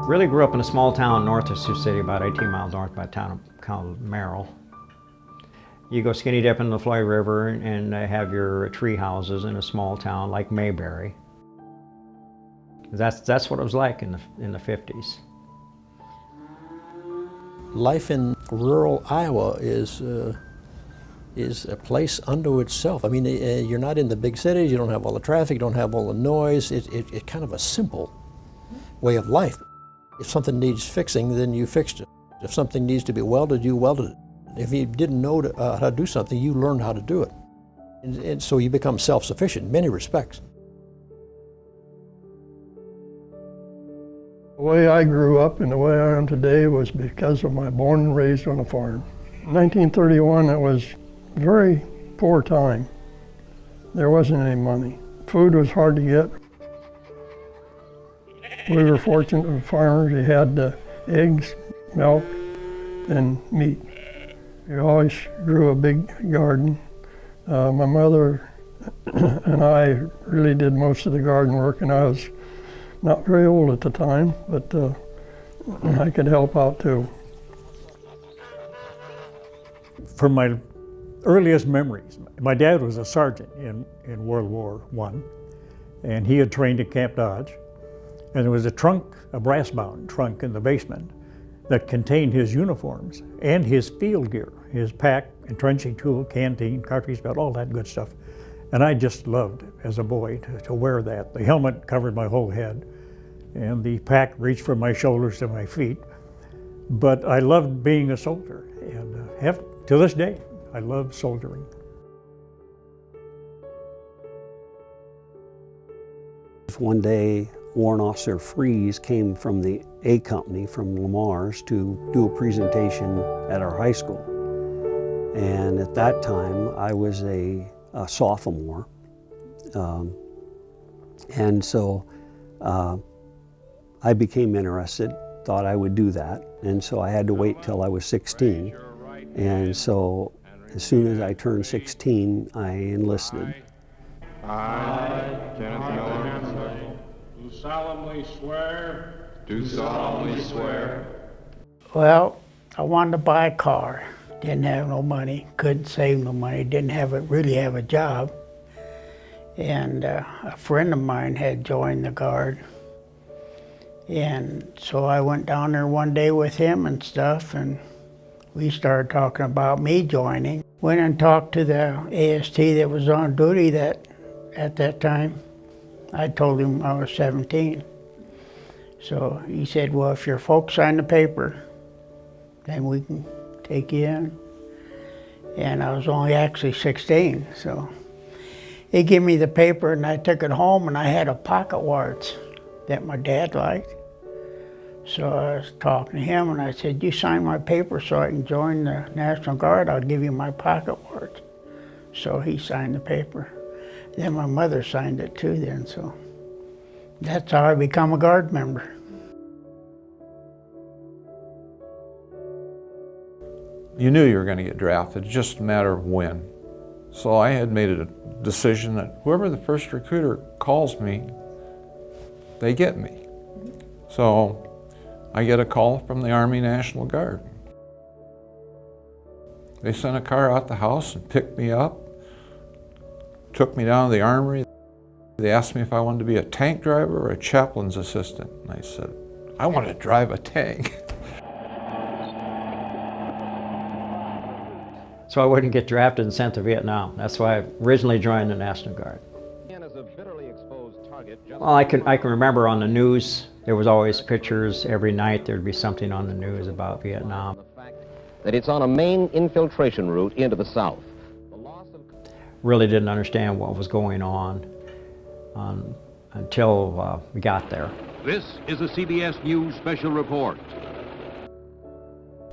Really grew up in a small town north of Sioux City, about 18 miles north by a town called Merrill. You go skinny dipping in the Floyd River and they have your tree houses in a small town like Mayberry. That's what it was like in the 50s. Life in rural Iowa is a place unto itself. I mean, you're not in the big cities, you don't have all the traffic, you don't have all the noise. It's kind of a simple way of life. If something needs fixing, then you fixed it. If something needs to be welded, you welded it. If you didn't know how to do something, you learned how to do it. And so you become self-sufficient in many respects. The way I grew up and the way I am today was because of my born and raised on a farm. In 1931, it was a very poor time. There wasn't any money. Food was hard to get. We were fortunate with farmers. We had eggs, milk, and meat. We always grew a big garden. My mother and I really did most of the garden work, and I was not very old at the time, but I could help out too. From my earliest memories, my dad was a sergeant in World War I, and he had trained at Camp Dodge. And there was a trunk, a brass-bound trunk in the basement that contained his uniforms and his field gear, his pack, entrenching tool, canteen, cartridge belt, all that good stuff. And I just loved, as a boy, to wear that. The helmet covered my whole head, and the pack reached from my shoulders to my feet. But I loved being a soldier, and to this day, I love soldiering. One day, Warrant Officer Freeze came from the A Company from Lamar's to do a presentation at our high school. And at that time, I was a sophomore. And so I became interested, thought I would do that. And so I had to wait till I was 16. And so as soon as I turned 16, I enlisted. I, Kenneth Miller, do solemnly swear. Do solemnly swear. Well, I wanted to buy a car. Didn't have no money, couldn't save no money, didn't really have a job. And a friend of mine had joined the Guard. And so I went down there one day with him and stuff, and we started talking about me joining. Went and talked to the AST that was on duty at that time. I told him I was 17. So he said, well, if your folks sign the paper, then we can take you in. And I was only actually 16, so. He gave me the paper and I took it home and I had a pocket watch that my dad liked. So I was talking to him and I said, you sign my paper so I can join the National Guard, I'll give you my pocket watch. So he signed the paper. Then my mother signed it too then, so that's how I become a Guard member. You knew you were going to get drafted, just a matter of when. So I had made a decision that whoever the first recruiter calls me, they get me. So I get a call from the Army National Guard. They sent a car out the house and picked me up, took me down to the armory. They asked me if I wanted to be a tank driver or a chaplain's assistant. And I said, I want to drive a tank. So I wouldn't get drafted and sent to Vietnam. That's why I originally joined the National Guard. Well, I can remember on the news, there was always pictures every night. There'd be something on the news about Vietnam. That it's on a main infiltration route into the South. Really didn't understand what was going on until we got there. This is a CBS News special report.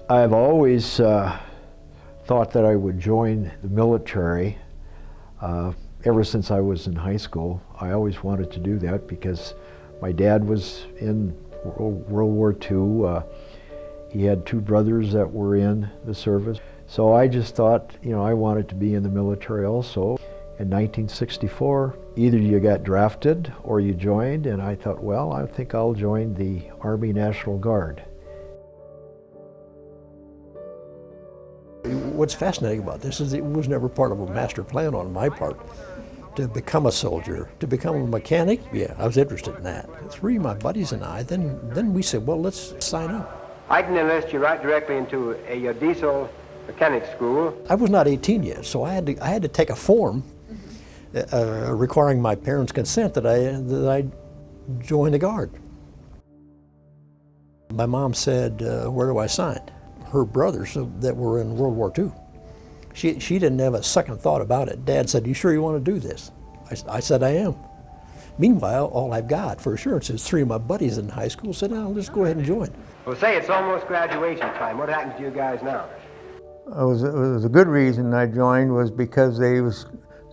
I've always thought that I would join the military. Ever since I was in high school, I always wanted to do that because my dad was in World War II. He had two brothers that were in the service. So I just thought, you know, I wanted to be in the military also. In 1964, either you got drafted or you joined, and I thought, well, I think I'll join the Army National Guard. What's fascinating about this is it was never part of a master plan on my part to become a soldier. To become a mechanic, yeah, I was interested in that. Three of my buddies and I, then we said, well, let's sign up. I can enlist you right directly into a diesel mechanic school. I was not 18 yet, so I had to take a form requiring my parents' consent that I join the Guard. My mom said, where do I sign? Her brothers that were in World War II. She didn't have a second thought about it. Dad said, you sure you want to do this? I said, I am. Meanwhile, all I've got for assurance is three of my buddies in high school said, I'll just go ahead and join. Well, say it's almost graduation time. What happens to you guys now? It was a good reason I joined was because they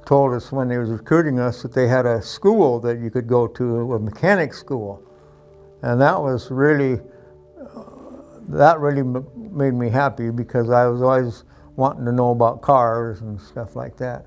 told us when they was recruiting us that they had a school that you could go to, a mechanic school. And that was really, that really made me happy because I was always wanting to know about cars and stuff like that.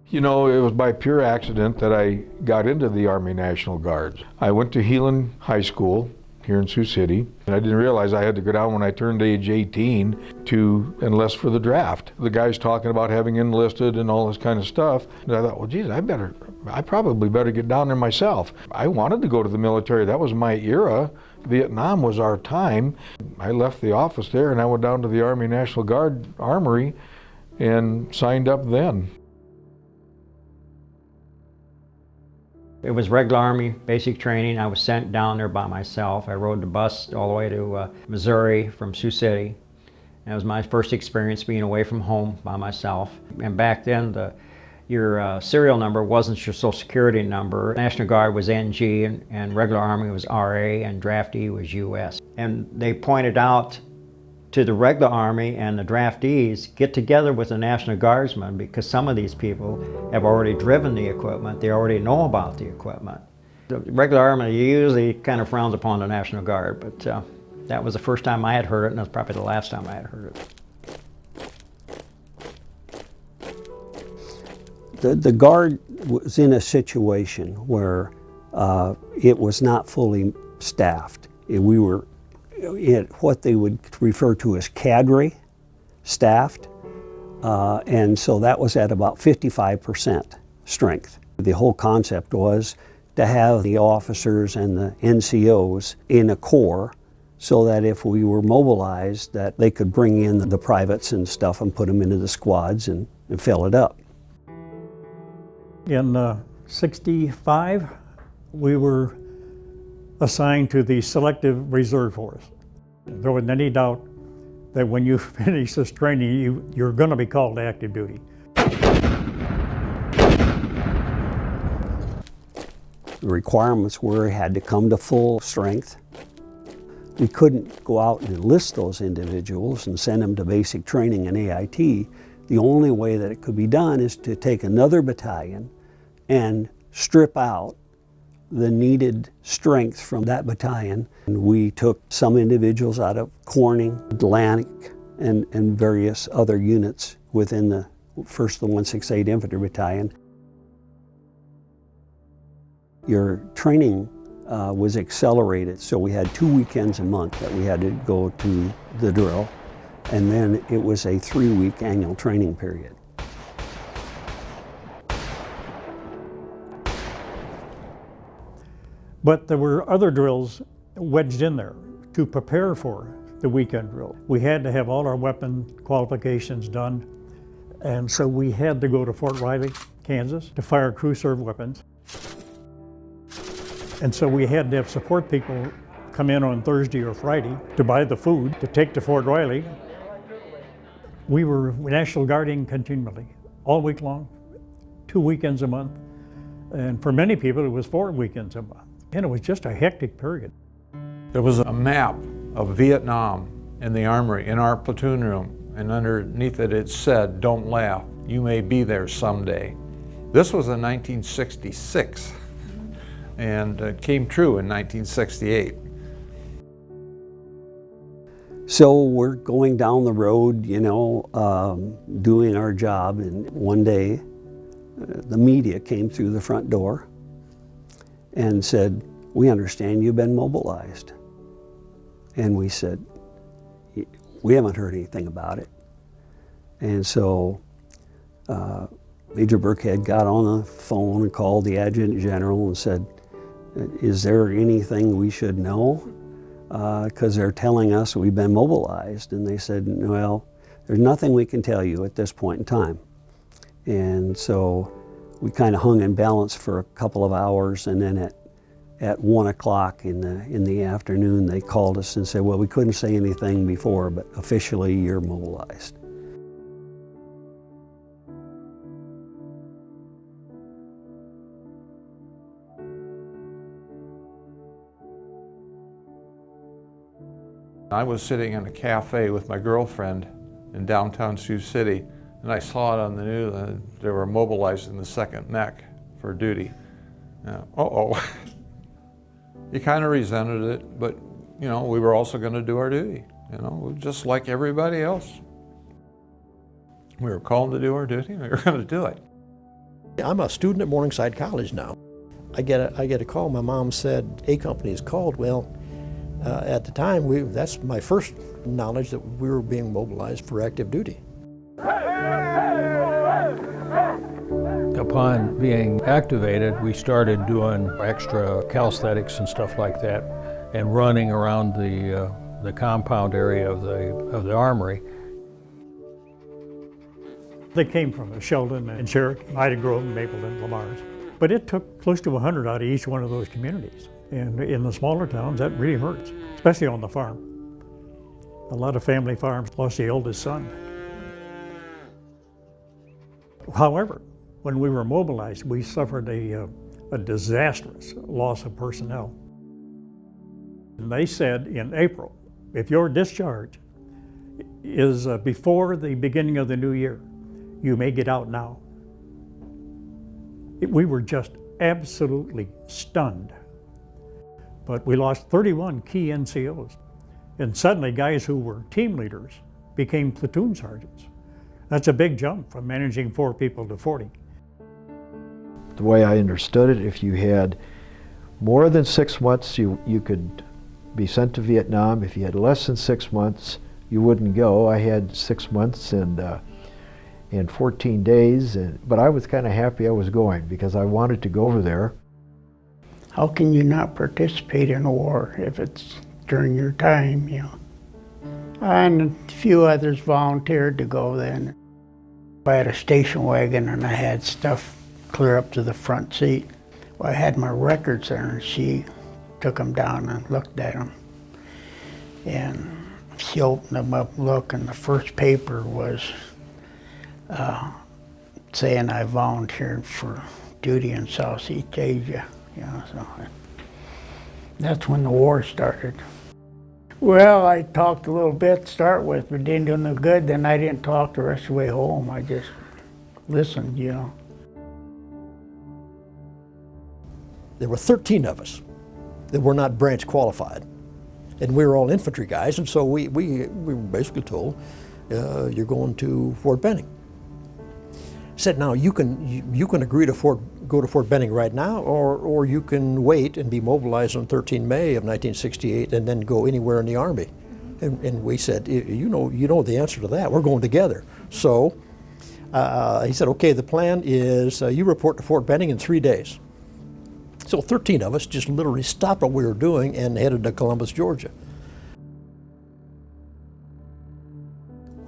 You know, it was by pure accident that I got into the Army National Guard. I went to Heelan High School here in Sioux City, and I didn't realize I had to go down when I turned age 18 to enlist for the draft. The guy's talking about having enlisted and all this kind of stuff, and I thought, well, geez, I probably better get down there myself. I wanted to go to the military. That was my era. Vietnam was our time. I left the office there and I went down to the Army National Guard Armory and signed up then. It was regular Army basic training. I was sent down there by myself. I rode the bus all the way to Missouri from Sioux City. And it was my first experience being away from home by myself. And back then, your serial number wasn't your Social Security number. National Guard was NG, and regular Army was RA, and draftee was US. And they pointed out to the regular Army and the draftees, get together with the National Guardsmen because some of these people have already driven the equipment. They already know about the equipment. The regular Army usually kind of frowns upon the National Guard, but that was the first time I had heard it, and that's probably the last time I had heard it. The Guard was in a situation where it was not fully staffed. We were what they would refer to as cadre staffed, and so that was at about 55% strength. The whole concept was to have the officers and the NCOs in a corps so that if we were mobilized that they could bring in the privates and stuff and put them into the squads and fill it up. In '65, we were assigned to the Selective Reserve Force. There wasn't any doubt that when you finish this training, you're going to be called to active duty. The requirements were had to come to full strength. We couldn't go out and enlist those individuals and send them to basic training in AIT. The only way that it could be done is to take another battalion and strip out the needed strength from that battalion. And we took some individuals out of Corning, Atlantic, and various other units within the 168 Infantry Battalion. Your training was accelerated, so we had 2 weekends a month that we had to go to the drill, and then it was a 3-week annual training period. But there were other drills wedged in there to prepare for the weekend drill. We had to have all our weapon qualifications done, and so we had to go to Fort Riley, Kansas, to fire crew-served weapons. And so we had to have support people come in on Thursday or Friday to buy the food to take to Fort Riley. We were National Guarding continually, all week long, 2 weekends a month. And for many people, it was 4 weekends a month. And it was just a hectic period. There was a map of Vietnam in the armory, in our platoon room, and underneath it said, "Don't laugh, you may be there someday." This was in 1966, and it came true in 1968. So we're going down the road, you know, doing our job, and one day the media came through the front door and said, "We understand you've been mobilized." And we said, "We haven't heard anything about it." And so Major Burkhead got on the phone and called the Adjutant General and said, "Is there anything we should know? Because they're telling us we've been mobilized." And they said, "Well, there's nothing we can tell you at this point in time." And so we kind of hung in balance for a couple of hours, and then at 1 o'clock in the afternoon they called us and said, "Well, we couldn't say anything before, but officially you're mobilized." I was sitting in a cafe with my girlfriend in downtown Sioux City, and I saw it on the news that they were mobilizing the 2nd Mech for duty. Uh-oh. You kind of resented it, but you know, we were also going to do our duty, you know, just like everybody else. We were called to do our duty, and we were going to do it. I'm a student at Morningside College now. I get a call. My mom said, "A Company is called." Well, at the time, that's my first knowledge that we were being mobilized for active duty. Upon being activated, we started doing extra calisthenics and stuff like that, and running around the compound area of the armory. They came from Sheldon and Cherokee, Ida Grove, Mapleton, Lamar's. But it took close to 100 out of each one of those communities. And in the smaller towns, that really hurts, especially on the farm. A lot of family farms lost the oldest son. However, when we were mobilized, we suffered a disastrous loss of personnel. And they said in April, if your discharge is before the beginning of the new year, you may get out now. We were just absolutely stunned. But we lost 31 key NCOs. And suddenly guys who were team leaders became platoon sergeants. That's a big jump from managing 4 people to 40. The way I understood it, if you had more than 6 months, you could be sent to Vietnam. If you had less than 6 months, you wouldn't go. I had 6 months and 14 days, but I was kind of happy I was going because I wanted to go over there. How can you not participate in a war if it's during your time, you know? And a few others volunteered to go then. I had a station wagon and I had stuff clear up to the front seat. Well, I had my records there, and she took them down and looked at them. And she opened them up, looked, and the first paper was saying I volunteered for duty in Southeast Asia. So that's when the war started. Well, I talked a little bit to start with, but didn't do no good. Then I didn't talk the rest of the way home. I just listened, you know. There were 13 of us that were not branch qualified. And we were all infantry guys, and so we were basically told, you're going to Fort Benning. Said, now you can agree to go to Fort Benning right now, or you can wait and be mobilized on 13 May of 1968 and then go anywhere in the Army. And we said, you know the answer to that. We're going together. So he said, okay, the plan is you report to Fort Benning in 3 days. So 13 of us just literally stopped what we were doing and headed to Columbus, Georgia.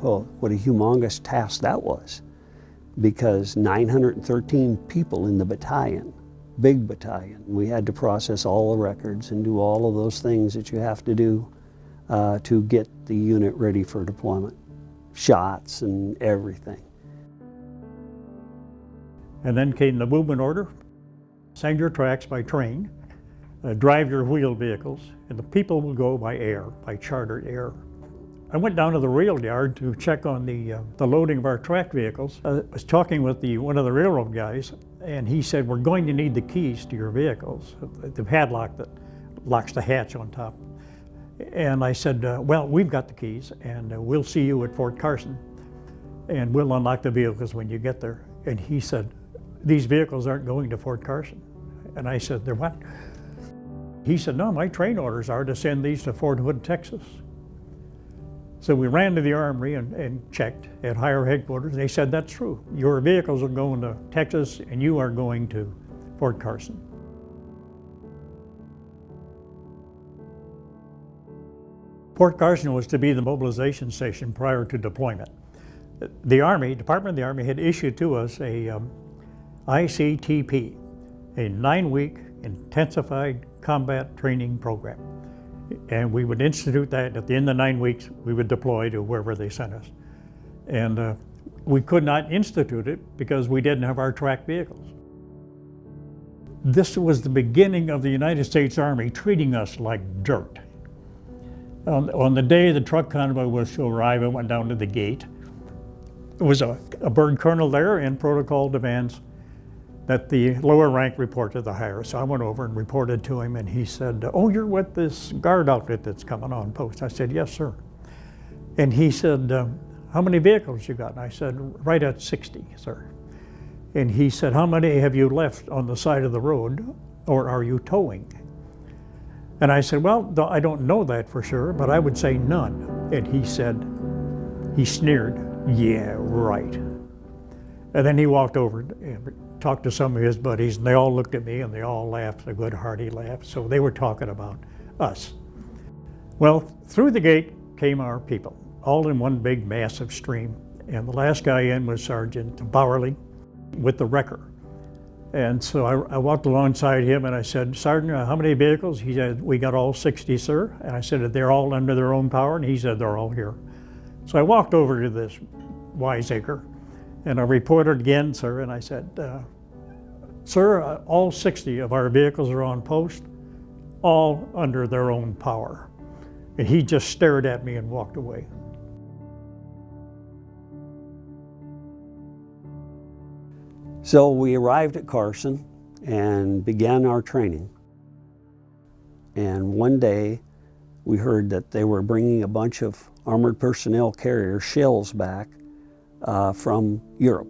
Well, what a humongous task that was, because 913 people in the battalion, big battalion. We had to process all the records and do all of those things that you have to do to get the unit ready for deployment. Shots and everything. And then came the movement order. Send your tracks by train, drive your wheeled vehicles, and the people will go by air, by chartered air. I went down to the rail yard to check on the loading of our track vehicles. I was talking with one of the railroad guys, and he said, we're going to need the keys to your vehicles, the padlock that locks the hatch on top. And I said, well, we've got the keys, and we'll see you at Fort Carson, and we'll unlock the vehicles when you get there. And he said, these vehicles aren't going to Fort Carson. And I said, they're what? He said, no, my train orders are to send these to Fort Hood, Texas. So we ran to the armory and checked at higher headquarters. They said, that's true. Your vehicles are going to Texas, and you are going to Fort Carson. Fort Carson was to be the mobilization station prior to deployment. The Army, Department of the Army, had issued to us a ICTP, a 9-week intensified combat training program. And we would institute that. At the end of 9 weeks, we would deploy to wherever they sent us. And we could not institute it because we didn't have our tracked vehicles. This was the beginning of the United States Army treating us like dirt. On the day the truck convoy was to arrive, I went down to the gate. There was a bird colonel there, and protocol demands that the lower rank report to the higher. So I went over and reported to him, and he said, oh, you're with this guard outfit that's coming on post. I said, yes, sir. And he said, how many vehicles you got? And I said, right at 60, sir. And he said, how many have you left on the side of the road, or are you towing? And I said, well, I don't know that for sure, but I would say none. And he said, he sneered, yeah, right. And then he walked over and talked to some of his buddies, and they all looked at me and they all laughed, a good hearty laugh. So they were talking about us. Well, through the gate came our people, all in one big massive stream. And the last guy in was Sergeant Bowerly with the wrecker. And so I walked alongside him and I said, Sergeant, how many vehicles? He said, we got all 60, sir. And I said, they're all under their own power? And he said, they're all here. So I walked over to this wiseacre and I reported again, sir, and I said, sir, all 60 of our vehicles are on post, all under their own power. And he just stared at me and walked away. So we arrived at Carson and began our training. And one day we heard that they were bringing a bunch of armored personnel carrier shells back from Europe,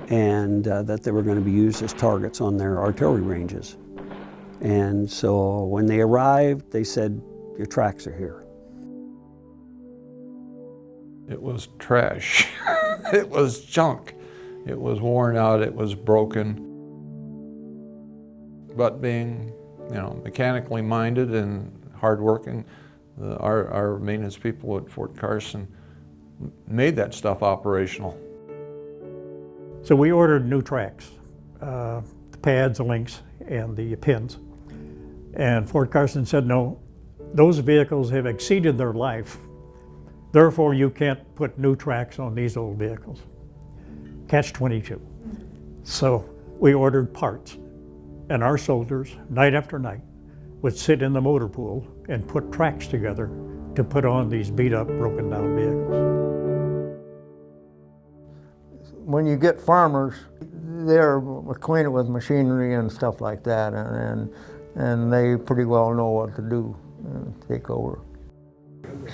and that they were going to be used as targets on their artillery ranges. And so when they arrived, they said, your tracks are here. It was trash. It was junk. It was worn out, it was broken. But being, mechanically minded and hardworking, our maintenance people at Fort Carson made that stuff operational. So we ordered new tracks, the pads, the links, and the pins. And Fort Carson said, no, those vehicles have exceeded their life. Therefore, you can't put new tracks on these old vehicles. Catch-22. So we ordered parts, and our soldiers, night after night, would sit in the motor pool and put tracks together to put on these beat-up, broken-down vehicles. When you get farmers, they're acquainted with machinery and stuff like that, and they pretty well know what to do and take over.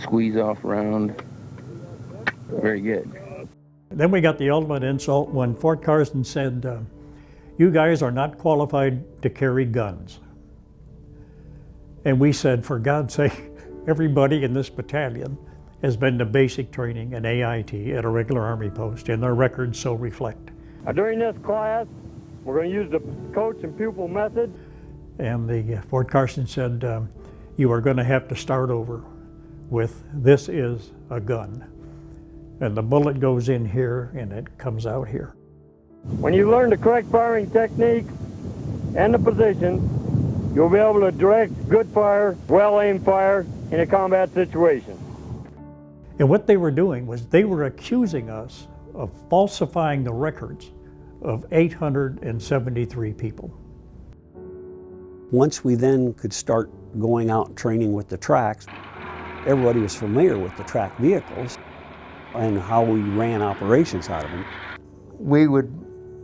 Squeeze off around, very good. Then we got the ultimate insult when Fort Carson said, you guys are not qualified to carry guns. And we said, for God's sake, everybody in this battalion has been to basic training in AIT at a regular Army post, and their records so reflect. During this class, we're going to use the coach and pupil method. And the Fort Carson said, you are going to have to start over with, this is a gun. And the bullet goes in here and it comes out here. When you learn the correct firing technique and the position, you'll be able to direct good fire, well-aimed fire in a combat situation. And what they were doing was they were accusing us of falsifying the records of 873 people. Once we then could start going out and training with the tracks, everybody was familiar with the track vehicles and how we ran operations out of them. We would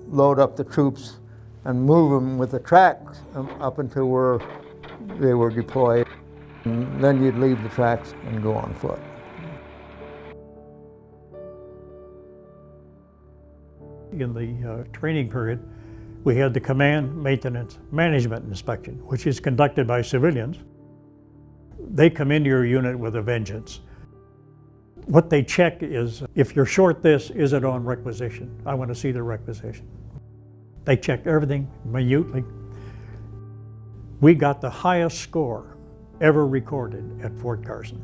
load up the troops and move them with the tracks up until where they were deployed. And then you'd leave the tracks and go on foot. In the training period, we had the Command Maintenance Management Inspection, which is conducted by civilians. They come into your unit with a vengeance. What they check is, if you're short this, is it on requisition? I want to see the requisition. They check everything minutely. We got the highest score ever recorded at Fort Carson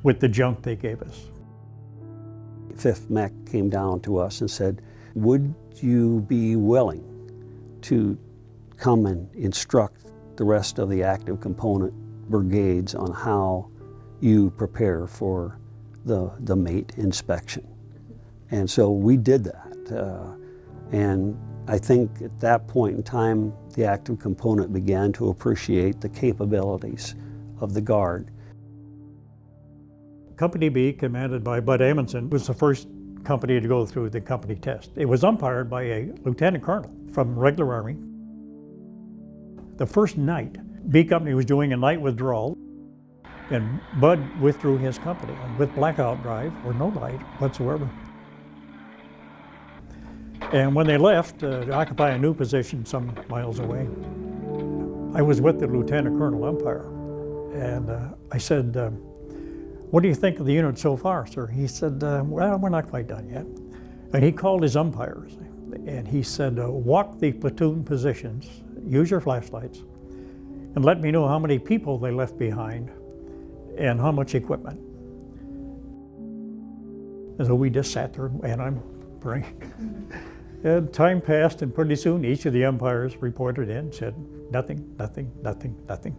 with the junk they gave us. 5th Mech came down to us and said, would you be willing to come and instruct the rest of the active component brigades on how you prepare for the mate inspection? And so we did that. And I think at that point in time, the active component began to appreciate the capabilities of the Guard. Company B, commanded by Bud Amundsen, was the first company to go through the company test. It was umpired by a lieutenant colonel from regular Army. The first night, B Company was doing a night withdrawal, and Bud withdrew his company with blackout drive or no light whatsoever. And when they left to occupy a new position some miles away, I was with the lieutenant colonel umpire, and I said, what do you think of the unit so far, sir? He said, well, we're not quite done yet. And he called his umpires, and he said, walk the platoon positions, use your flashlights, and let me know how many people they left behind and how much equipment. And so we just sat there, and I'm praying. And time passed, and pretty soon each of the umpires reported in and said, nothing, nothing, nothing, nothing.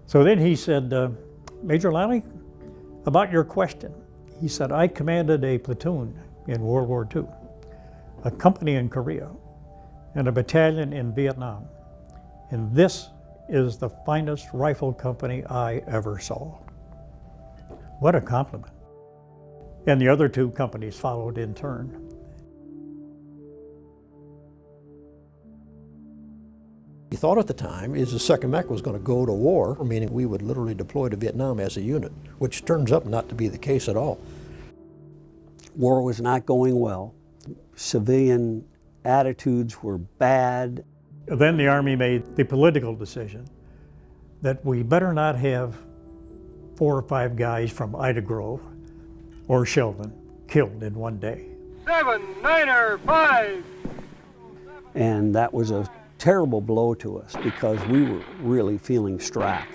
So then he said, Major Lally, about your question. He said, I commanded a platoon in World War II, a company in Korea, and a battalion in Vietnam. And this is the finest rifle company I ever saw. What a compliment. And the other two companies followed in turn. We thought at the time is the 2nd Mech was going to go to war, meaning we would literally deploy to Vietnam as a unit, which turns up not to be the case at all. War was not going well. Civilian attitudes were bad. Then the Army made the political decision that we better not have 4 or 5 guys from Ida Grove or Shelvin killed in one day. 7, 9, 5. And that was a terrible blow to us because we were really feeling strapped.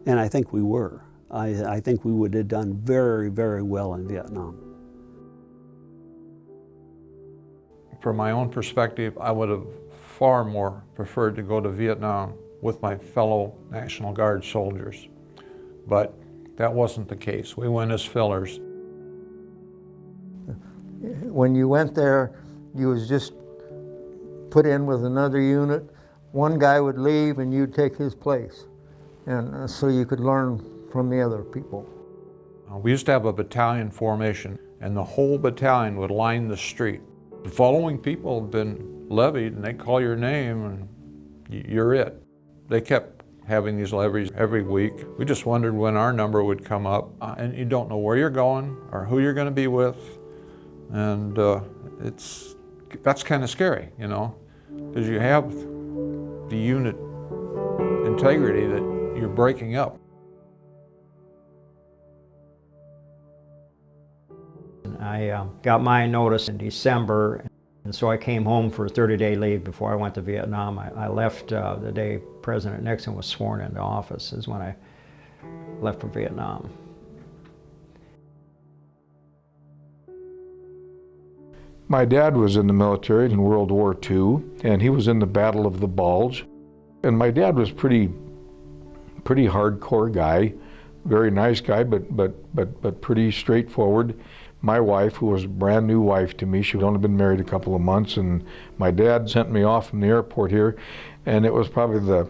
And I think we were. I think we would have done very, very well in Vietnam. From my own perspective, I would have far more preferred to go to Vietnam with my fellow National Guard soldiers. But that wasn't the case. We went as fillers. When you went there, you was just put in with another unit. One guy would leave and you'd take his place. And so you could learn from the other people. We used to have a battalion formation, and the whole battalion would line the street. The following people had been levied, and they call your name, and you're it. They kept having these levies every week. We just wondered when our number would come up, and you don't know where you're going or who you're going to be with, and that's kind of scary, you know, because you have the unit integrity that you're breaking up. I got my notice in December, and so I came home for a 30-day leave before I went to Vietnam. I left the day President Nixon was sworn into office is when I left for Vietnam. My dad was in the military in World War II, and he was in the Battle of the Bulge. And my dad was pretty hardcore guy, very nice guy, but pretty straightforward. My wife, who was a brand new wife to me, she'd only been married a couple of months, and my dad sent me off from the airport here, and it was probably the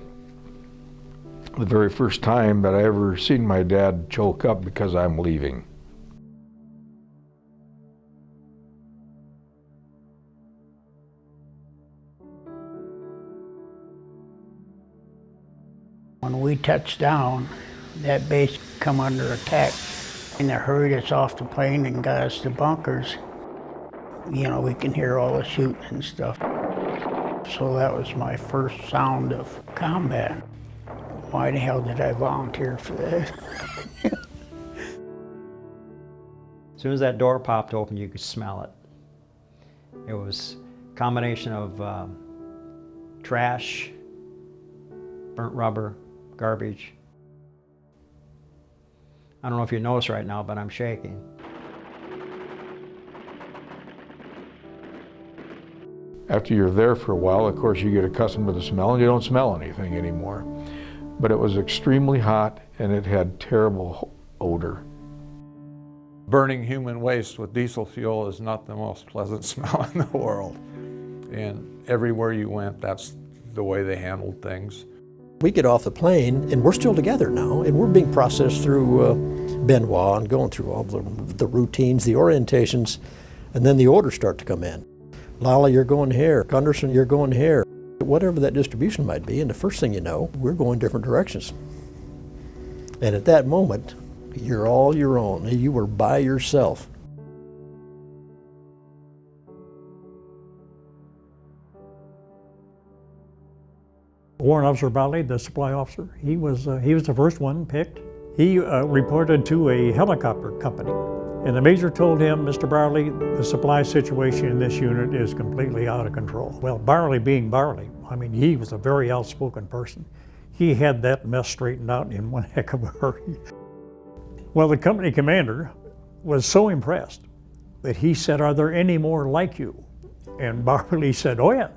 very first time that I ever seen my dad choke up because I'm leaving. When when we touched down, that base come under attack. And they hurried us off the plane and got us to bunkers. You know, we can hear all the shooting and stuff. So that was my first sound of combat. Why the hell did I volunteer for that? As soon as that door popped open, you could smell it. It was a combination of trash, burnt rubber, garbage. I don't know if you notice right now, but I'm shaking. After you're there for a while, of course, you get accustomed to the smell and you don't smell anything anymore. But it was extremely hot and it had terrible odor. Burning human waste with diesel fuel is not the most pleasant smell in the world. And everywhere you went, that's the way they handled things. We get off the plane, and we're still together now, and we're being processed through Benoit and going through all the routines, the orientations, and then the orders start to come in. Lala, you're going here. Gunderson, you're going here. Whatever that distribution might be, and the first thing you know, we're going different directions. And at that moment, you're all your own. You were by yourself. Warrant Officer Bowley, the supply officer, he was the first one picked. He reported to a helicopter company, and the major told him, Mr. Barley, the supply situation in this unit is completely out of control. Well, Barley being Barley, I mean, he was a very outspoken person. He had that mess straightened out in one heck of a hurry. Well, the company commander was so impressed that he said, are there any more like you? And Barley said, oh yes.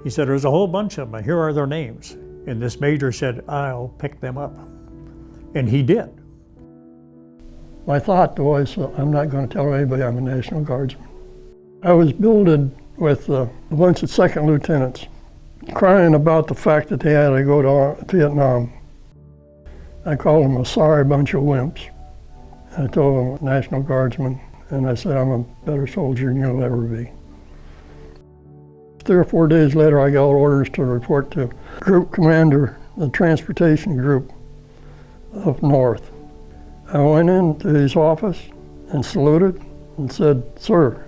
He said, there's a whole bunch of them, here are their names. And this major said, I'll pick them up. And he did. My thought was, I'm not going to tell anybody I'm a National Guardsman. I was billeted with a bunch of second lieutenants, crying about the fact that they had to go to Vietnam. I called them a sorry bunch of wimps. I told them I'm a National Guardsman, and I said, I'm a better soldier than you'll ever be. 3 or 4 days later, I got orders to report to Group Commander, the Transportation Group up north. I went into his office and saluted and said, Sir,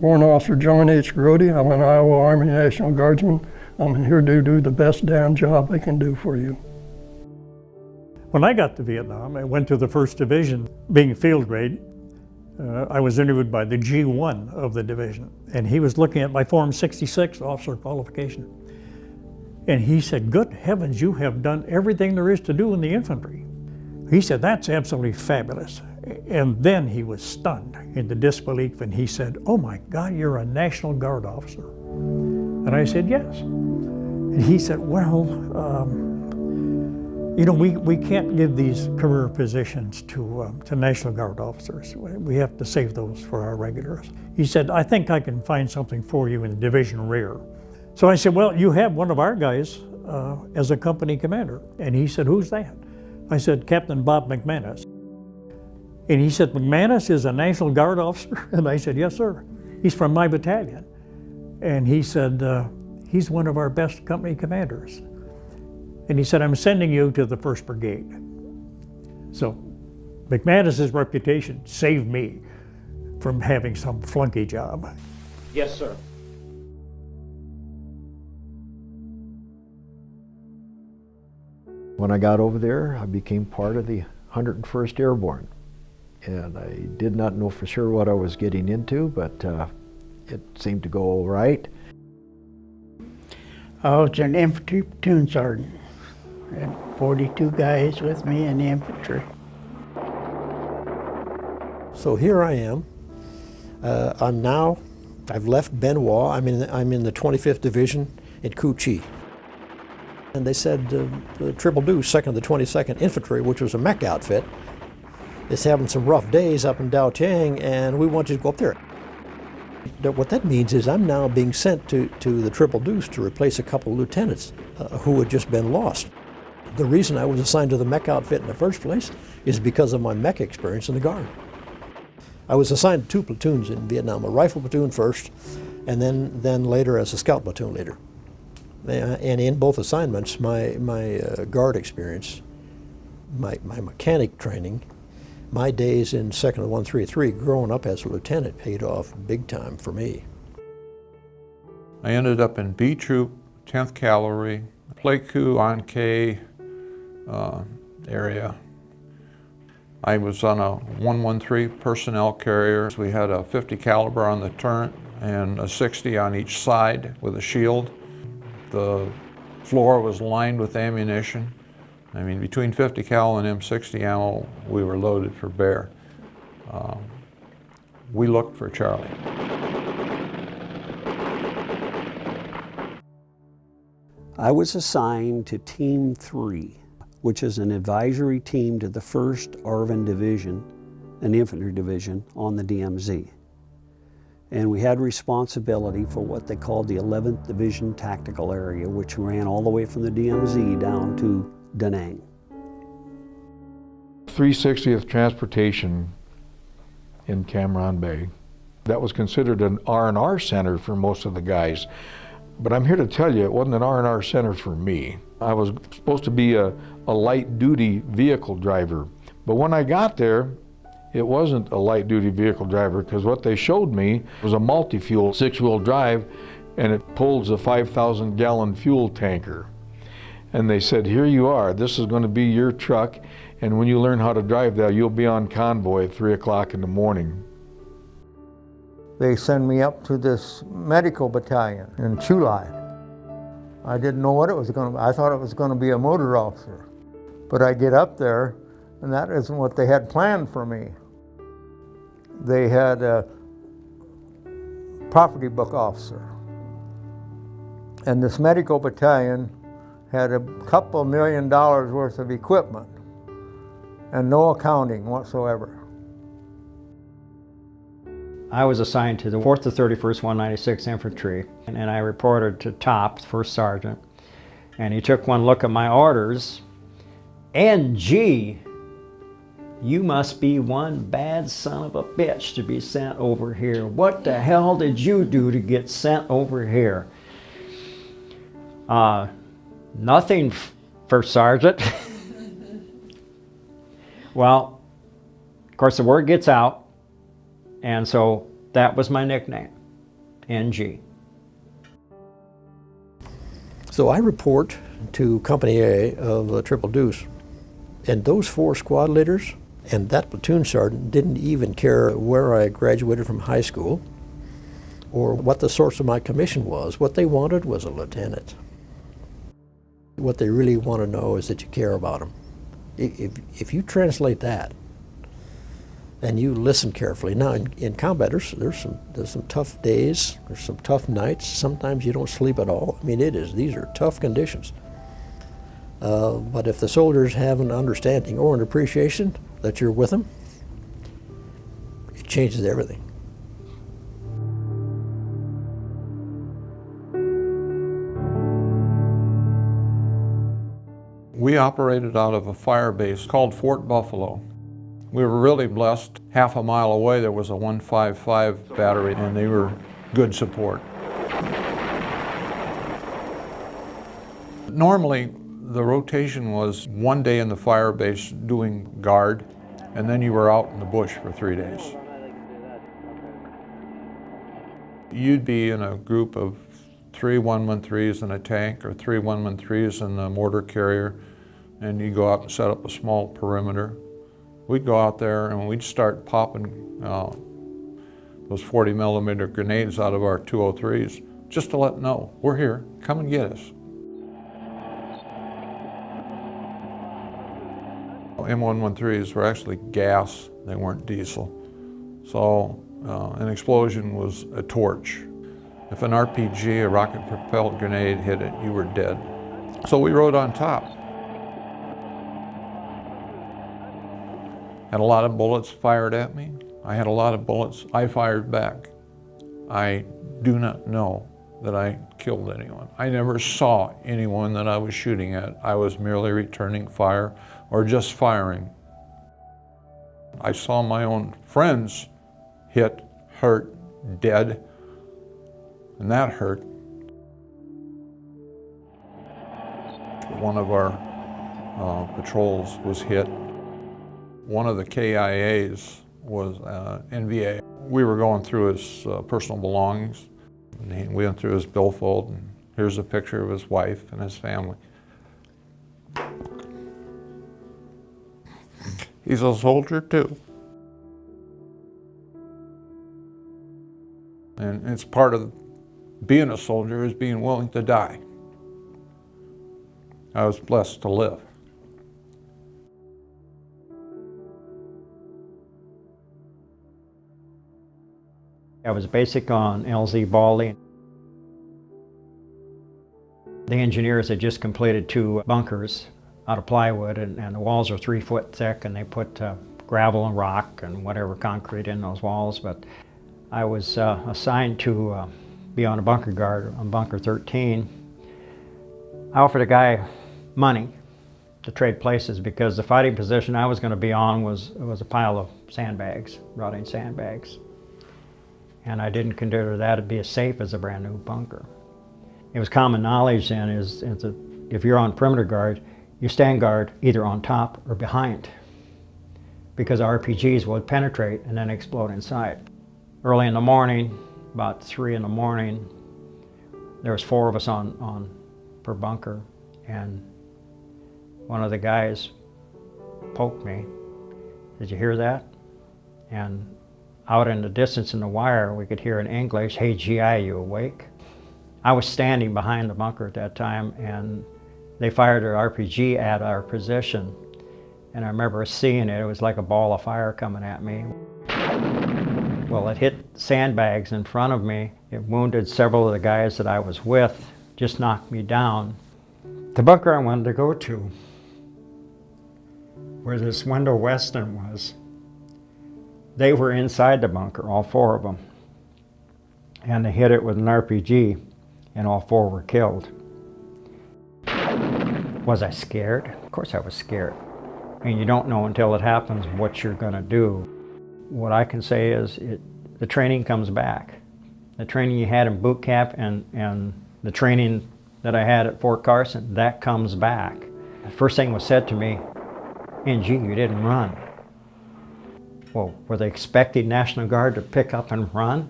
Warrant Officer John H. Grody, I'm an Iowa Army National Guardsman. I'm here to do the best damn job I can do for you. When I got to Vietnam, I went to the 1st Division, being field grade. I was interviewed by the G1 of the division, and he was looking at my Form 66 officer qualification. And he said, good heavens, you have done everything there is to do in the infantry. He said, that's absolutely fabulous. And then he was stunned into disbelief, and he said, oh my God, you're a National Guard officer. And I said, yes. And he said, well, you know, we can't give these career positions to National Guard officers. We have to save those for our regulars. He said, I think I can find something for you in the division rear. So I said, well, you have one of our guys as a company commander. And he said, who's that? I said, Captain Bob McManus. And he said, McManus is a National Guard officer? And I said, yes, sir. He's from my battalion. And he said, he's one of our best company commanders. And he said, I'm sending you to the 1st Brigade. So McManus's reputation saved me from having some flunky job. Yes, sir. When I got over there, I became part of the 101st Airborne. And I did not know for sure what I was getting into, but it seemed to go all right. I was an infantry platoon sergeant. I had 42 guys with me in the infantry. So here I am. I've left Benoit. I'm in the 25th Division at Cu Chi. And they said the Triple Deuce, 2nd of the 22nd Infantry, which was a mech outfit, is having some rough days up in Dao Tiang, and we want you to go up there. What that means is I'm now being sent to the Triple Deuce to replace a couple of lieutenants who had just been lost. The reason I was assigned to the mech outfit in the first place is because of my mech experience in the Guard. I was assigned to 2 platoons in Vietnam, a rifle platoon first, and then later as a scout platoon leader. And in both assignments, my guard experience, my mechanic training, my days in 2nd of 133 growing up as a lieutenant paid off big time for me. I ended up in B Troop, 10th Cavalry, Pleiku, Anke area. I was on a 113 personnel carrier. We had a 50 caliber on the turret and a 60 on each side with a shield. The floor was lined with ammunition. I mean, between 50 cal and M60 ammo, we were loaded for bear. We looked for Charlie. I was assigned to Team 3, which is an advisory team to the 1st ARVN Division, an infantry division on the DMZ. And we had responsibility for what they called the 11th Division Tactical Area, which ran all the way from the DMZ down to Da Nang. 360th Transportation in Cam Ranh Bay. That was considered an R&R center for most of the guys. But I'm here to tell you, it wasn't an R&R center for me. I was supposed to be a light-duty vehicle driver. But when I got there, it wasn't a light-duty vehicle driver, because what they showed me was a multi-fuel 6-wheel drive, and it pulls a 5,000-gallon fuel tanker. And they said, here you are, this is going to be your truck, and when you learn how to drive that, you'll be on convoy at 3 o'clock in the morning. They send me up to this medical battalion in Chulai. I didn't know what it was going to be. I thought it was going to be a motor officer. But I get up there, and that isn't what they had planned for me. They had a property book officer. And this medical battalion had a couple $1 million worth of equipment and no accounting whatsoever. I was assigned to the 4th to 31st 196 Infantry, and I reported to Top, First Sergeant, and he took one look at my orders, and gee, you must be one bad son of a bitch to be sent over here. What the hell did you do to get sent over here? Nothing, First Sergeant. Well, of course the word gets out, and so that was my nickname, NG. So I report to Company A of the Triple Deuce, and those 4 squad leaders and that platoon sergeant didn't even care where I graduated from high school or what the source of my commission was. What they wanted was a lieutenant. What they really want to know is that you care about them. If you translate that and you listen carefully. Now in combat there's some tough days, there's some tough nights, sometimes you don't sleep at all. I mean these are tough conditions. But if the soldiers have an understanding or an appreciation that you're with them, it changes everything. We operated out of a fire base called Fort Buffalo. We were really blessed. Half a mile away there was a 155 battery, and they were good support. Normally, the rotation was 1 day in the fire base doing guard, and then you were out in the bush for 3 days. You'd be in a group of 3 113s in a tank or 3 113s in the mortar carrier, and you go out and set up a small perimeter. We'd go out there and we'd start popping those 40 millimeter grenades out of our 203s just to let them know, we're here, come and get us. M113s were actually gas, they weren't diesel. So an explosion was a torch. If an RPG, a rocket-propelled grenade, hit it, you were dead. So we rode on top. Had a lot of bullets fired at me. I had a lot of bullets I fired back. I do not know that I killed anyone. I never saw anyone that I was shooting at. I was merely returning fire or just firing. I saw my own friends hit, hurt, dead, and that hurt. one of our patrols was hit. One of the KIAs was NVA. We were going through his personal belongings. And we went through his billfold, and here's a picture of his wife and his family. He's a soldier too. And it's part of being a soldier is being willing to die. I was blessed to live. I was basic on LZ Baldy. The engineers had just completed 2 bunkers out of plywood, and the walls are 3 foot thick, and they put gravel and rock and whatever concrete in those walls. But I was assigned to be on a bunker guard on bunker 13. I offered a guy money to trade places because the fighting position I was going to be on was a pile of sandbags, rotting sandbags. And I didn't consider that to be as safe as a brand new bunker. It was common knowledge then is that if you're on perimeter guard, you stand guard either on top or behind, because RPGs would penetrate and then explode inside. Early in the morning, about 3 in the morning, there was 4 of us on per bunker, and one of the guys poked me. Did you hear that? And out in the distance in the wire, we could hear in English, "Hey GI, you awake?" I was standing behind the bunker at that time, and they fired an RPG at our position. And I remember seeing it. It was like a ball of fire coming at me. Well, it hit sandbags in front of me. It wounded several of the guys that I was with, just knocked me down. The bunker I wanted to go to, where this window Weston was, they were inside the bunker, all 4 of them. And they hit it with an RPG, and all 4 were killed. Was I scared? Of course I was scared. And you don't know until it happens what you're gonna do. What I can say is the training comes back. The training you had in boot camp and the training that I had at Fort Carson, that comes back. The first thing was said to me, "NG, you didn't run." Well, were they expecting National Guard to pick up and run?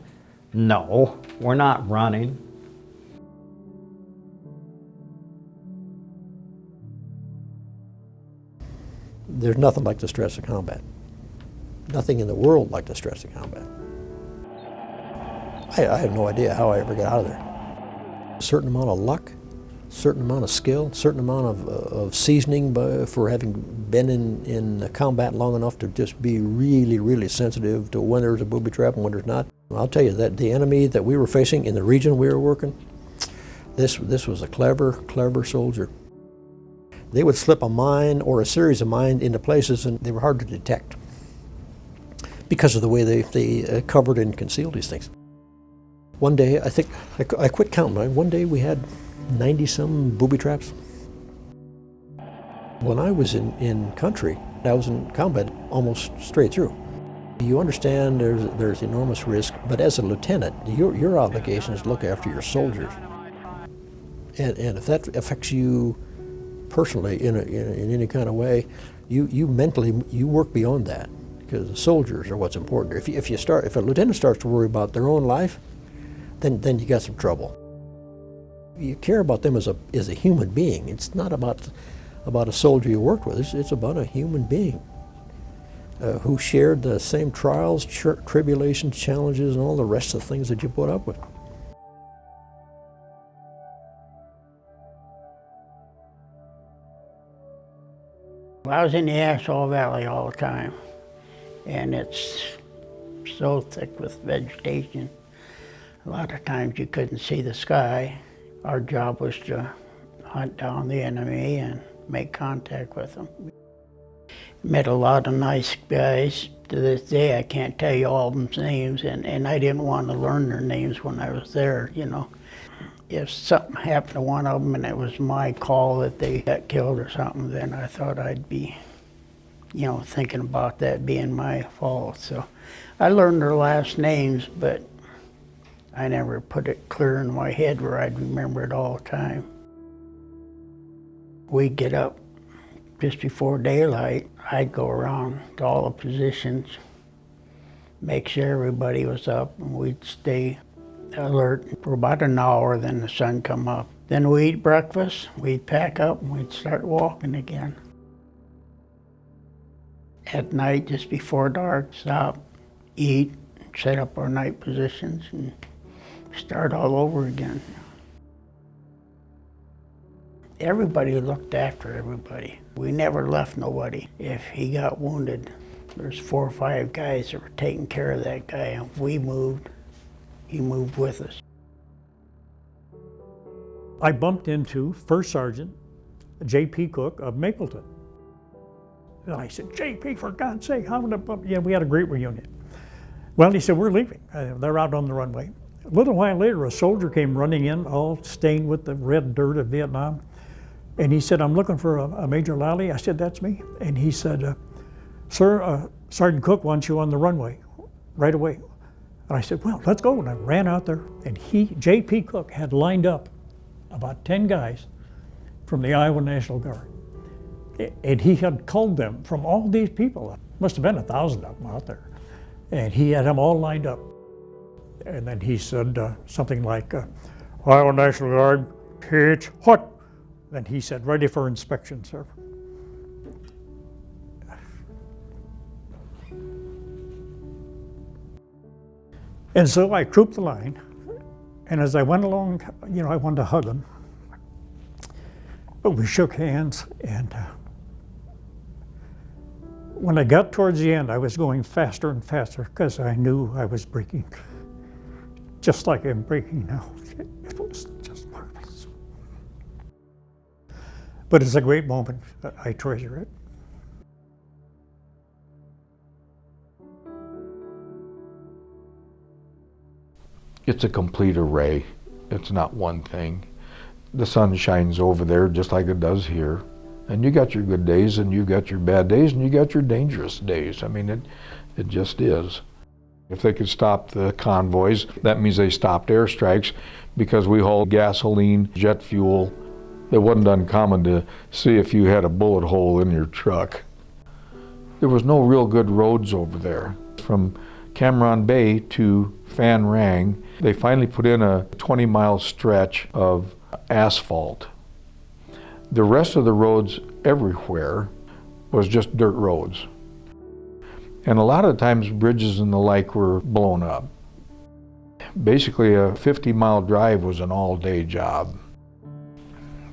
No, we're not running. There's nothing like the stress of combat. Nothing in the world like the stress of combat. I have no idea how I ever got out of there. A certain amount of luck, a certain amount of skill, a certain amount of seasoning for having been in combat long enough to just be really, really sensitive to when there's a booby trap and when there's not. I'll tell you that the enemy that we were facing in the region we were working, this was a clever, clever soldier. They would slip a mine or a series of mines into places, and they were hard to detect because of the way they covered and concealed these things. One day, I think, I quit counting. One day we had 90-some booby traps. When I was in country, I was in combat almost straight through. You understand there's enormous risk, but as a lieutenant, your obligation is to look after your soldiers. And if that affects you personally in any kind of way, you mentally work beyond that, because the soldiers are what's important. If a lieutenant starts to worry about their own life, then you got some trouble. You care about them as a human being. It's not about a soldier you worked with. It's about a human being who shared the same trials, tribulations, challenges, and all the rest of the things that you put up with. I was in the Assault Valley all the time, and it's so thick with vegetation. A lot of times you couldn't see the sky. Our job was to hunt down the enemy and make contact with them. Met a lot of nice guys. To this day, I can't tell you all of them's names, and I didn't want to learn their names when I was there, you know. If something happened to one of them and it was my call that they got killed or something, then I thought I'd be, you know, thinking about that being my fault. So I learned their last names, but I never put it clear in my head where I'd remember it all the time. We'd get up just before daylight. I'd go around to all the positions, make sure everybody was up, and we'd stay alert for about an hour, then the sun come up. Then we'd eat breakfast, we'd pack up, and we'd start walking again. At night, just before dark, stop, eat, set up our night positions, and start all over again. Everybody looked after everybody. We never left nobody. If he got wounded, there's 4 or 5 guys that were taking care of that guy. And if we moved, he moved with us. I bumped into First Sergeant J.P. Cook of Mapleton. And I said, "J.P., for God's sake, how would I bump?" Yeah, we had a great reunion. Well, he said, "We're leaving." They're out on the runway. A little while later, a soldier came running in, all stained with the red dirt of Vietnam. And he said, "I'm looking for a Major Lally." I said, "That's me." And he said, "Sir, Sergeant Cook wants you on the runway right away." And I said, "Well, let's go." And I ran out there, and J.P. Cook had lined up about 10 guys from the Iowa National Guard. And he had culled them from all these people. Must have been 1,000 of them out there. And he had them all lined up. And then he said something like, "Iowa National Guard, pitch, hot." Then he said, "Ready for inspection, sir." And so I trooped the line. And as I went along, I wanted to hug him. But we shook hands, and when I got towards the end, I was going faster and faster because I knew I was breaking, just like I'm breaking now. It was just marvelous. But it's a great moment. I treasure it. It's a complete array. It's not one thing. The sun shines over there just like it does here. And you got your good days, and you got your bad days, and you got your dangerous days. I mean, it just is. If they could stop the convoys, that means they stopped airstrikes, because we hauled gasoline, jet fuel. It wasn't uncommon to see if you had a bullet hole in your truck. There was no real good roads over there. From Cameron Bay to Phan Rang, they finally put in a 20-mile stretch of asphalt. The rest of the roads everywhere was just dirt roads. And a lot of times bridges and the like were blown up. Basically a 50-mile drive was an all-day job.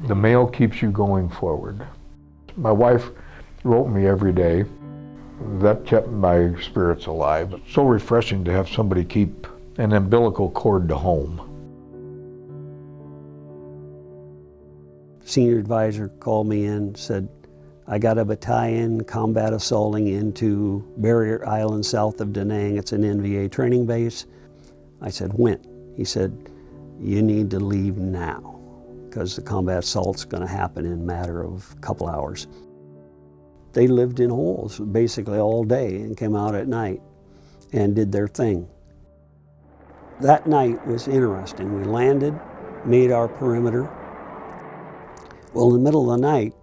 The mail keeps you going forward. My wife wrote me every day. That kept my spirits alive. It's so refreshing to have somebody keep an umbilical cord to home. Senior advisor called me in, said, "I got a battalion combat assaulting into Barrier Island south of Da Nang. It's an NVA training base." I said, "When?" He said, "You need to leave now, because the combat assault's going to happen in a matter of a couple hours." They lived in holes basically all day and came out at night and did their thing. That night was interesting. We landed, made our perimeter. Well, in the middle of the night,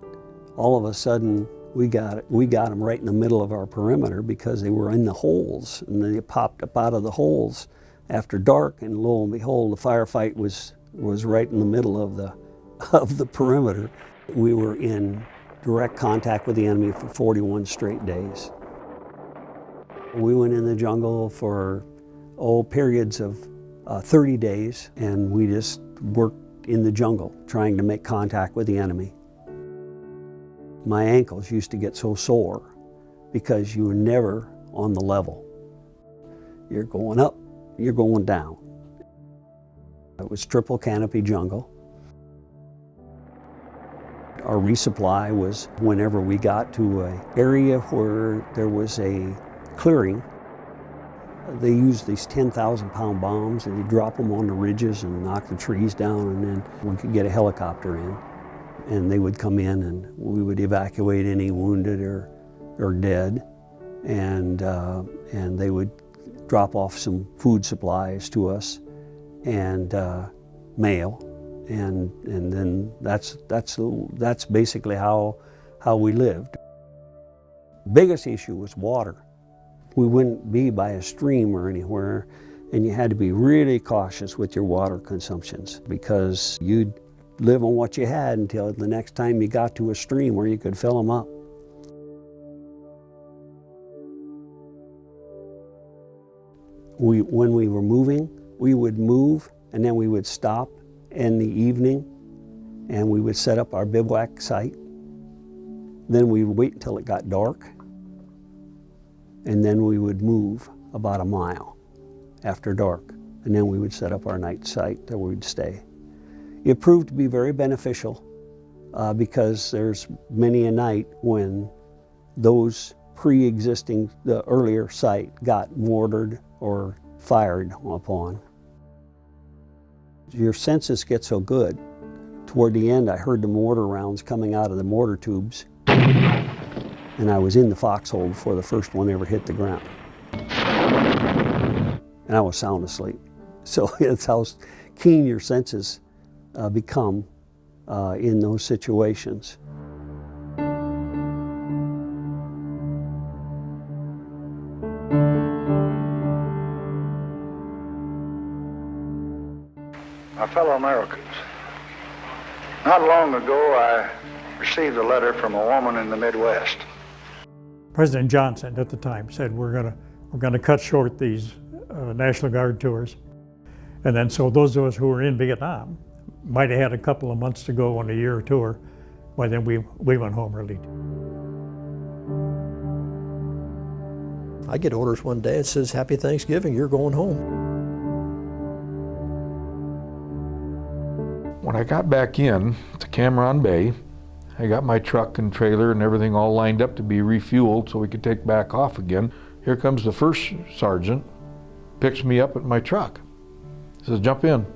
all of a sudden, we got them right in the middle of our perimeter because they were in the holes, and they popped up out of the holes after dark, and lo and behold, the firefight was right in the middle of the perimeter. We were in direct contact with the enemy for 41 straight days. We went in the jungle for periods of 30 days, and we just worked in the jungle trying to make contact with the enemy. My ankles used to get so sore because you were never on the level. You're going up, you're going down. It was triple canopy jungle. Our resupply was whenever we got to an area where there was a clearing. They used these 10,000-pound bombs, and you drop them on the ridges and knock the trees down, and then we could get a helicopter in, and they would come in, and we would evacuate any wounded or dead, and they would drop off some food supplies to us and mail, and then that's basically how we lived. Biggest issue was water. We wouldn't be by a stream or anywhere, and you had to be really cautious with your water consumptions because you'd live on what you had until the next time you got to a stream where you could fill them up. When we were moving, we would move and then we would stop in the evening and we would set up our bivouac site. Then we would wait until it got dark, and then we would move about a mile after dark, and then we would set up our night site that we'd stay. It proved to be very beneficial because there's many a night when those pre-existing, the earlier site got mortared or fired upon. Your senses get so good. Toward the end, I heard the mortar rounds coming out of the mortar tubes, and I was in the foxhole before the first one ever hit the ground. And I was sound asleep. So it's how keen your senses become in those situations. My fellow Americans, not long ago I received a letter from a woman in the Midwest. President Johnson at the time said we're gonna cut short these National Guard tours, and then so those of us who were in Vietnam might have had a couple of months to go on a year tour. By then we went home early. I get orders one day, it says, "Happy Thanksgiving, you're going home." When I got back in to Cameron Bay, I got my truck and trailer and everything all lined up to be refueled so we could take back off again. Here comes the first sergeant, picks me up at my truck. He says, "Jump in."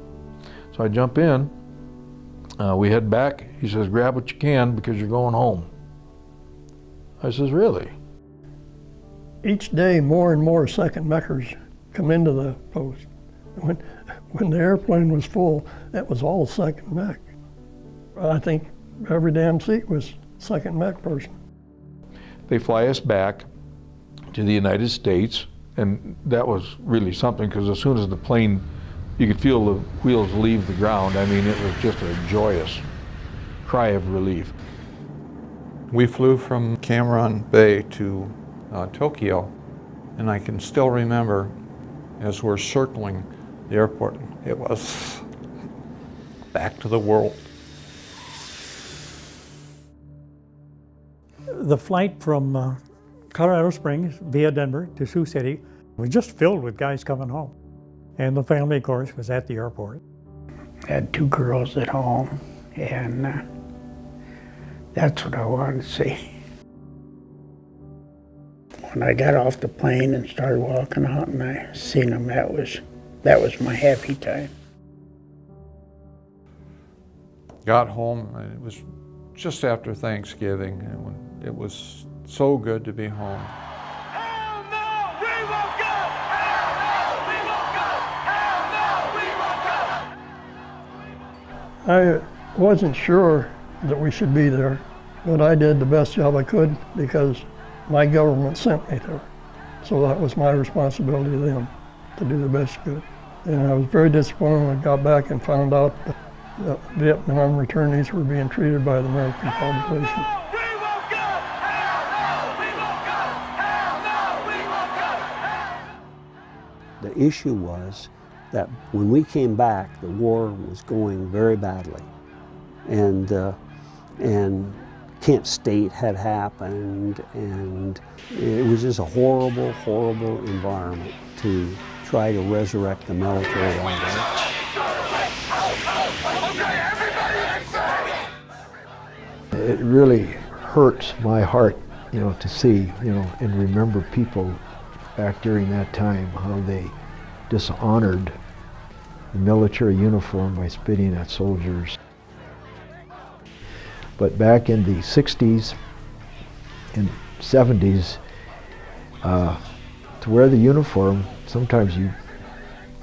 So I jump in, we head back. He says, "Grab what you can because you're going home." I says, "Really?" Each day, more and more second mechers come into the post. When the airplane was full, it was all second mech. I think every damn seat was second mech person. They fly us back to the United States, and that was really something because as soon as the plane, you could feel the wheels leave the ground. I mean, it was just a joyous cry of relief. We flew from Cameron Bay to Tokyo, and I can still remember as we're circling the airport, it was back to the world. The flight from Colorado Springs via Denver to Sioux City was just filled with guys coming home. And the family, of course, was at the airport. I had 2 girls at home, and that's what I wanted to see. When I got off the plane and started walking out and I seen them, that was my happy time. Got home, and it was just after Thanksgiving, and it was so good to be home. Hell no, we won't go! Hell no, we won't go! Hell no, we won't go! I wasn't sure that we should be there, but I did the best job I could because my government sent me there. So that was my responsibility to them, to do the best I could. And I was very disappointed when I got back and found out that Vietnam returnees were being treated by the American population. The issue was that when we came back, the war was going very badly. And Kent State had happened, and it was just a horrible, horrible environment to try to resurrect the military out of there. It really hurts my heart, to see, and remember people back during that time, how they dishonored the military uniform by spitting at soldiers. But back in the 60s and 70s, to wear the uniform, sometimes you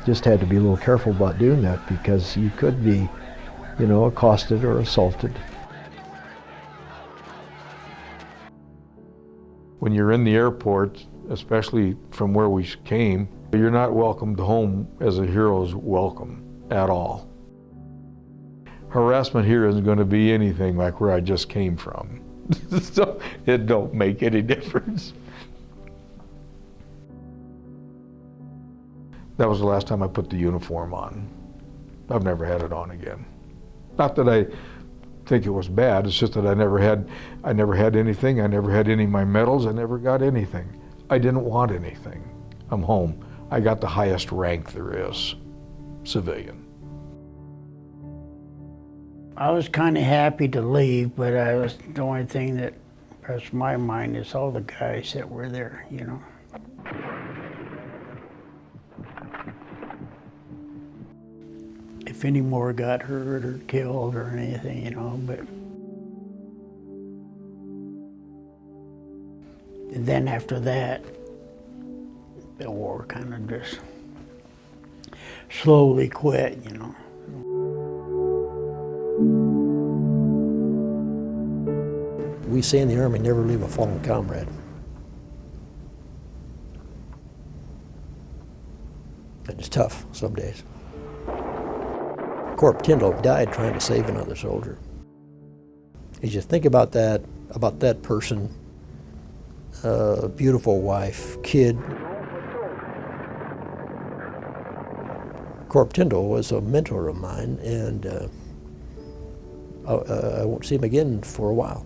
just had to be a little careful about doing that because you could be you know, accosted or assaulted. When you're in the airport, especially from where we came, you're not welcomed home as a hero's welcome at all. Harassment here isn't going to be anything like where I just came from. So it don't make any difference. That was the last time I put the uniform on. I've never had it on again. Not that I think it was bad, it's just that I never had anything, I never had any of my medals, I never got anything. I didn't want anything. I'm home. I got the highest rank there is, civilian. I was kind of happy to leave, but the only thing that crossed my mind is all the guys that were there, you know. If any more got hurt or killed or anything, you know, but. And then after that, the war kind of just slowly quit, you know. We say in the Army, never leave a fallen comrade. And it's tough some days. Corp Tyndall died trying to save another soldier. As you think about that person, beautiful wife, kid. Corp Tyndall was a mentor of mine, and I won't see him again for a while.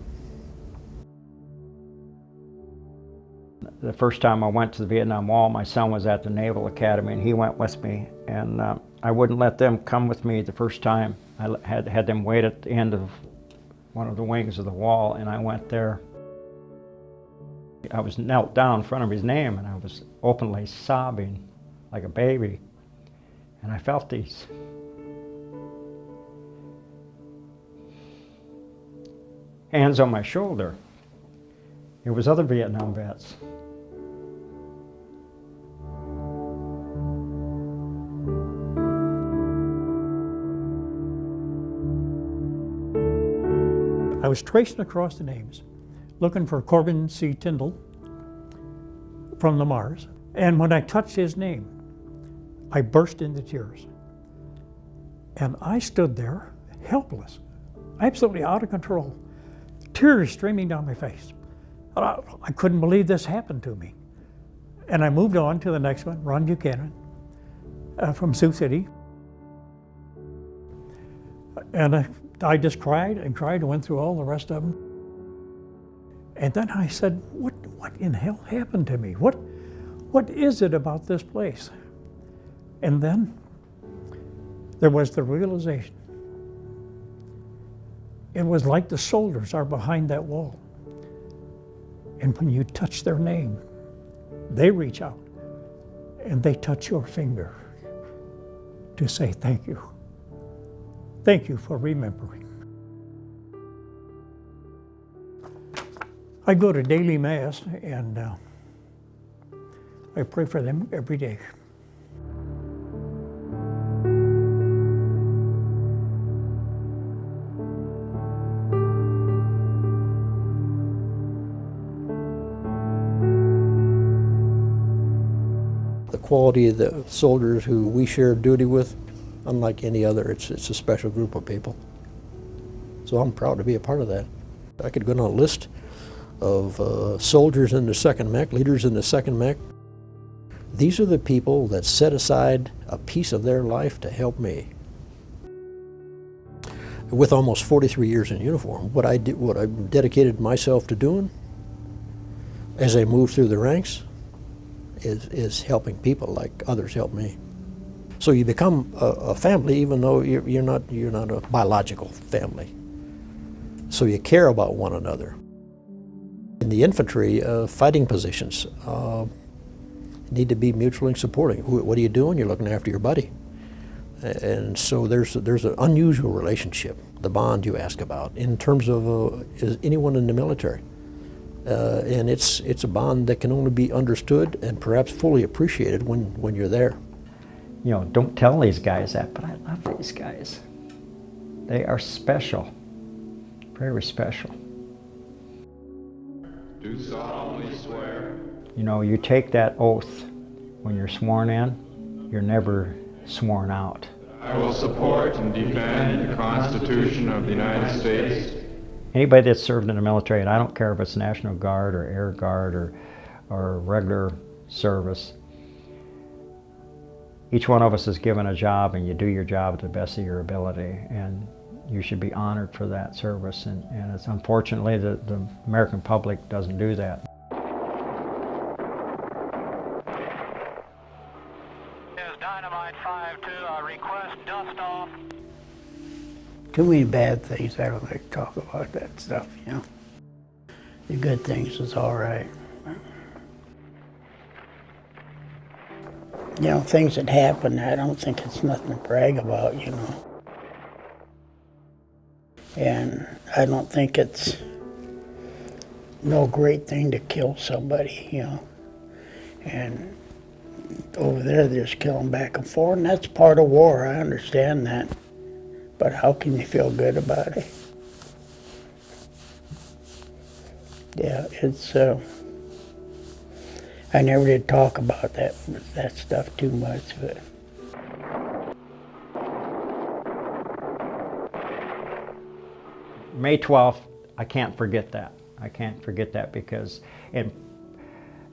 The first time I went to the Vietnam Wall, my son was at the Naval Academy, and he went with me. And I wouldn't let them come with me the first time. I had them wait at the end of one of the wings of the wall, and I went there. I was knelt down in front of his name, and I was openly sobbing like a baby. And I felt these hands on my shoulder. It was other Vietnam vets. I was tracing across the names, looking for Corbin C. Tyndall from the Mars. And when I touched his name, I burst into tears. And I stood there, helpless, absolutely out of control, tears streaming down my face. I couldn't believe this happened to me. And I moved on to the next one, Ron Buchanan, from Sioux City. And I just cried and cried and went through all the rest of them. And then I said, what in hell happened to me? What is it about this place? And then there was the realization. It was like the soldiers are behind that wall. And when you touch their name, they reach out and they touch your finger to say thank you. Thank you for remembering. I go to daily mass and I pray for them every day. The quality of the soldiers who we shared duty with, unlike any other, it's a special group of people. So I'm proud to be a part of that. I could go down a list of soldiers in the 2nd Mech, leaders in the 2nd Mech. These are the people that set aside a piece of their life to help me. With almost 43 years in uniform, what I dedicated myself to doing as I moved through the ranks is helping people like others help me. So you become a family even though you're not a biological family. So you care about one another. In the infantry, fighting positions need to be mutually supporting. What are you doing? You're looking after your buddy. And so there's an unusual relationship, the bond you ask about, in terms of is anyone in the military. And it's a bond that can only be understood and perhaps fully appreciated when you're there. You know, don't tell these guys that, but I love these guys. They are special, very special. Do solemnly swear. You know, you take that oath when you're sworn in, you're never sworn out. I will support and defend the Constitution of the United States. Anybody that's served in the military, and I don't care if it's National Guard or Air Guard or regular service, each one of us is given a job, and you do your job to the best of your ability, and you should be honored for that service. And it's unfortunately the American public doesn't do that. Dynamite 5-2, request dust off. Too many bad things. I don't like to talk about that stuff, you know. The good things is all right. You know, things that happen, I don't think it's nothing to brag about, you know. And I don't think it's no great thing to kill somebody, you know. And over there, they're just killing back and forth, and that's part of war. I understand that. But how can you feel good about it? Yeah, it's, I never did talk about that stuff too much, but. May 12th, I can't forget that. I can't forget that because, and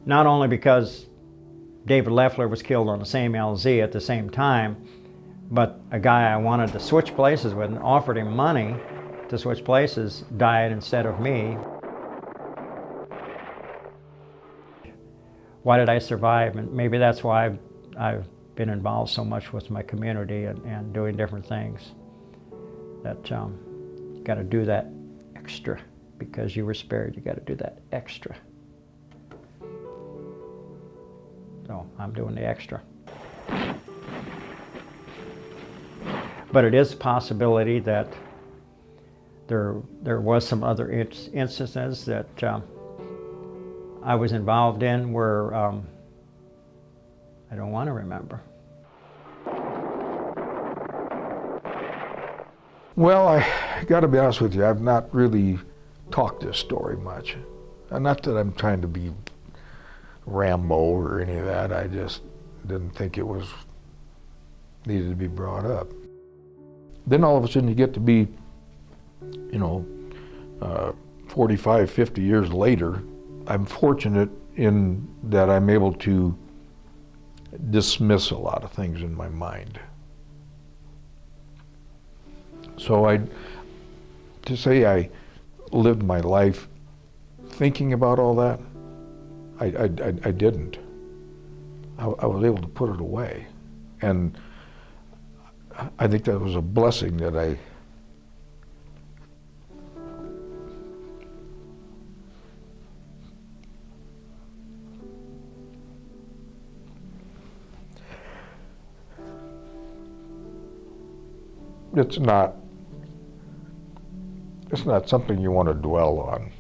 not only because David Leffler was killed on the same LZ at the same time, but a guy I wanted to switch places with and offered him money to switch places died instead of me. Why did I survive? And maybe that's why I've been involved so much with my community and doing different things. That got to do that extra because you were spared. You got to do that extra. So I'm doing the extra. But it is a possibility that there was some other instances that I was involved in where I don't want to remember. Well, I got to be honest with you, I've not really talked this story much. Not that I'm trying to be Rambo or any of that, I just didn't think it was needed to be brought up. Then all of a sudden you get to be, you know, 45, 50 years later, I'm fortunate in that I'm able to dismiss a lot of things in my mind. So to say I lived my life thinking about all that, I didn't. I was able to put it away. And I think that was a blessing that it's not something you want to dwell on.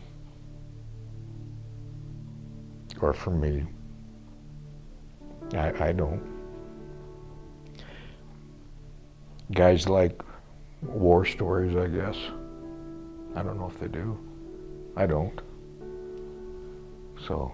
Or for me, I don't. Guys like war stories, I guess. I don't know if they do. I don't. So